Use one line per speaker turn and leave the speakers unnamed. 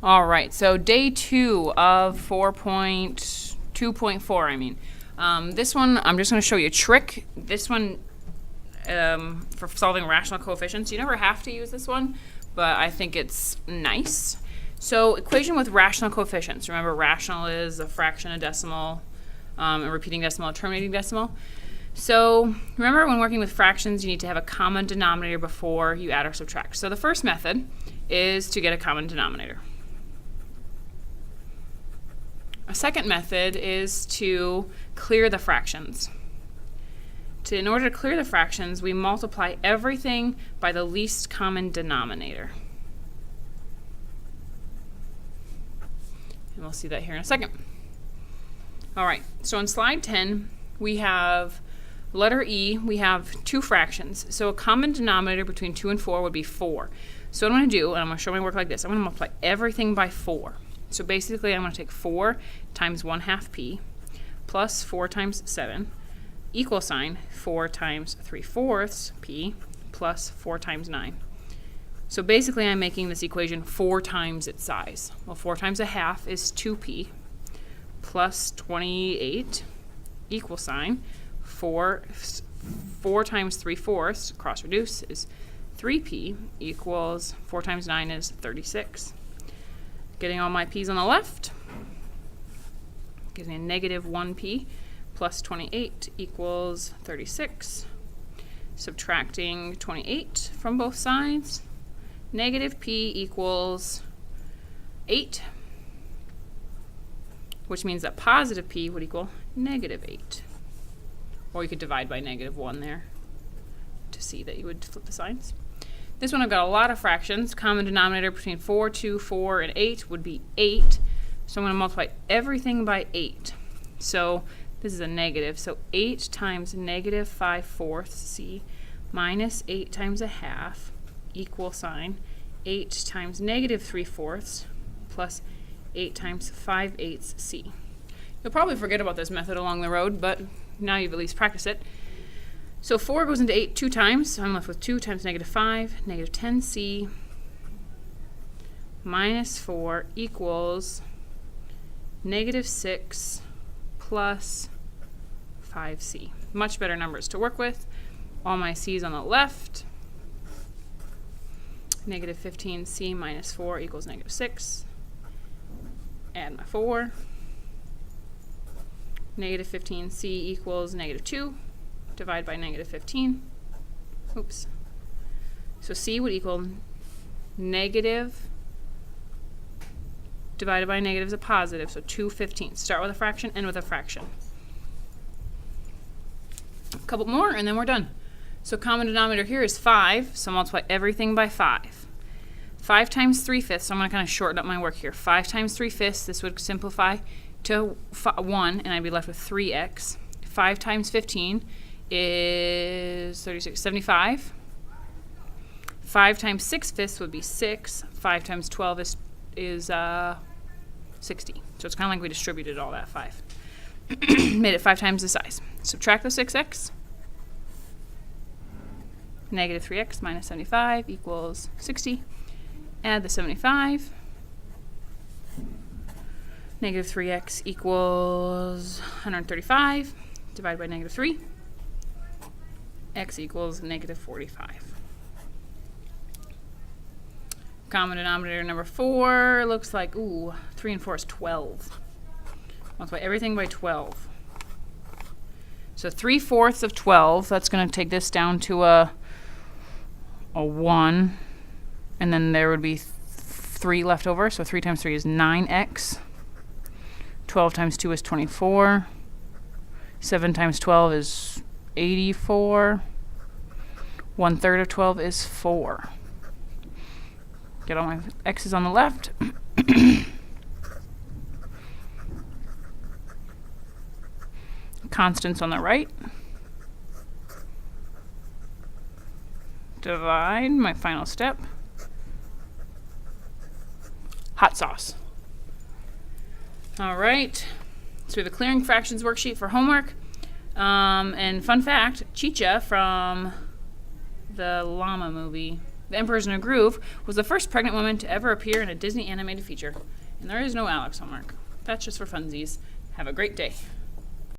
All right, so day 2 of 4.2.4, this one, I'm just going to show you a trick. This one, for solving rational coefficients, you never have to use this one, but I think it's nice. So equation with rational coefficients. Remember, rational is a fraction, a decimal, a repeating decimal, a terminating decimal. So remember, when working with fractions, you need to have a common denominator before you add or subtract. So the first method is to get a common denominator. A second method is to clear the fractions. In order to clear the fractions, we multiply everything by the least common denominator. And we'll see that here in a second. All right, so on slide 10, we have letter E, we have two fractions. So a common denominator between 2 and 4 would be 4. So what I'm going to do, and I'm going to show my work like this, I'm going to multiply everything by 4. So basically, I'm going to take 4 times 1/2 p plus 4 times 7 equal sign 4 times 3/4 p plus 4 times 9. So basically, I'm making this equation 4 times its size. Well, 4 times 1/2 is 2p plus 28 equal sign 4 times 3/4, cross reduce, is 3p equals 4 times 9 is 36. Getting all my p's on the left gives me a negative 1p plus 28 equals 36. Subtracting 28 from both sides, negative p equals 8, which means that positive p would equal negative 8. Or you could divide by negative 1 there to see that you would flip the signs. This one I've got a lot of fractions. Common denominator between 4, 2, 4, and 8 would be 8. So I'm going to multiply everything by 8. So this is a negative. So 8 times negative 5/4 c minus 8 times 1/2 equal sign 8 times negative 3/4 plus 8 times 5/8 c. You'll probably forget about this method along the road, but now you've at least practiced it. So 4 goes into 8 2 times, so I'm left with 2 times negative 5, negative 10c minus 4 equals negative 6 plus 5c. Much better numbers to work with. All my c's on the left. Negative 15c minus 4 equals negative 6. Add my 4. Negative 15c equals negative 2. Divide by negative 15. Oops. So c would equal negative divided by negative is a positive, so 2/15. Start with a fraction, end with a fraction. A couple more, and then we're done. So common denominator here is 5, so multiply everything by 5. 5 times 3/5, so I'm going to kind of shorten up my work here. 5 times 3/5, this would simplify to 1, and I'd be left with 3x. 5 times 15 is 36, 75. 5 times 6/5 would be 6. 5 times 12 is 60. So it's kind of like we distributed all that 5. Made it 5 times the size. Subtract the 6x. Negative 3x minus 75 equals 60. Add the 75. Negative 3x equals 135. Divide by negative 3. X equals negative 45. Common denominator number 4 looks like, 3 and 4 is 12. Multiply everything by 12. So 3/4 of 12, that's going to take this down to a 1. And then there would be 3 left over. So 3 times 3 is 9x. 12 times 2 is 24. 7 times 12 is 84. 1/3 of 12 is 4. Get all my x's on the left. Constants on the right. Divide, my final step. Hot sauce. All right. So we have a clearing fractions worksheet for homework. And fun fact, Chicha from the llama movie The Emperor's New Groove was the first pregnant woman to ever appear in a Disney animated feature. And there is no Alex homework. That's just for funsies. Have a great day.